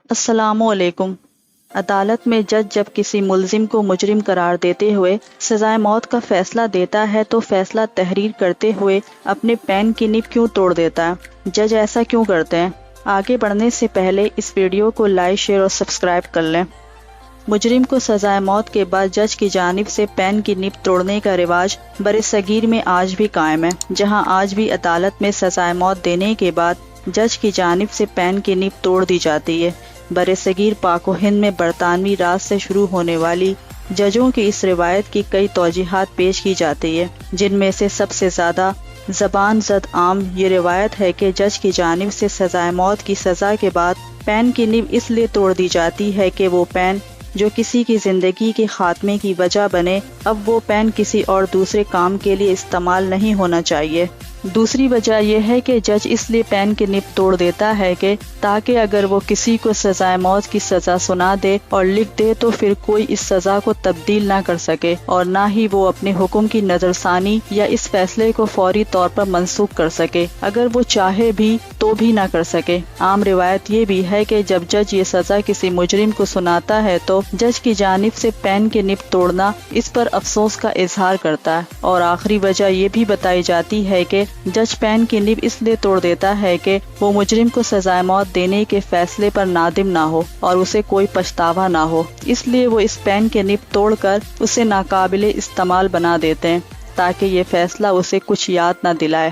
السلام علیکم۔ عدالت میں جج جب کسی ملزم کو مجرم قرار دیتے ہوئے سزائے موت کا فیصلہ دیتا ہے تو فیصلہ تحریر کرتے ہوئے اپنے پین کی نب کیوں توڑ دیتا ہے؟ جج ایسا کیوں کرتے ہیں؟ آگے بڑھنے سے پہلے اس ویڈیو کو لائک، شیئر اور سبسکرائب کر لیں۔ مجرم کو سزائے موت کے بعد جج کی جانب سے پین کی نب توڑنے کا رواج برصغیر میں آج بھی قائم ہے، جہاں آج بھی عدالت میں سزائے موت دینے کے بعد جج کی جانب سے پین کی نب توڑ دی جاتی ہے۔ برصغیر پاک و ہند میں برطانوی راج سے شروع ہونے والی ججوں کی اس روایت کی کئی توجیحات پیش کی جاتی ہے، جن میں سے سب سے زیادہ زبان زد عام یہ روایت ہے کہ جج کی جانب سے سزائے موت کی سزا کے بعد پین کی نب اس لیے توڑ دی جاتی ہے کہ وہ پین جو کسی کی زندگی کے خاتمے کی وجہ بنے، اب وہ پین کسی اور دوسرے کام کے لیے استعمال نہیں ہونا چاہیے۔ دوسری وجہ یہ ہے کہ جج اس لیے پین کی نب توڑ دیتا ہے کہ تاکہ اگر وہ کسی کو سزائے موت کی سزا سنا دے اور لکھ دے تو پھر کوئی اس سزا کو تبدیل نہ کر سکے اور نہ ہی وہ اپنے حکم کی نظر ثانی یا اس فیصلے کو فوری طور پر منسوخ کر سکے، اگر وہ چاہے بھی تو بھی نہ کر سکے۔ عام روایت یہ بھی ہے کہ جب جج یہ سزا کسی مجرم کو سناتا ہے تو جج کی جانب سے پین کی نب توڑنا اس پر افسوس کا اظہار کرتا ہے۔ اور آخری وجہ یہ بھی بتائی جاتی ہے کہ جج پین کی نب اس لیے توڑ دیتا ہے کہ وہ مجرم کو سزائے موت دینے کے فیصلے پر نادم نہ ہو اور اسے کوئی پچھتاوا نہ ہو، اس لیے وہ اس پین کی نب توڑ کر اسے ناقابل استعمال بنا دیتے ہیں تاکہ یہ فیصلہ اسے کچھ یاد نہ دلائے۔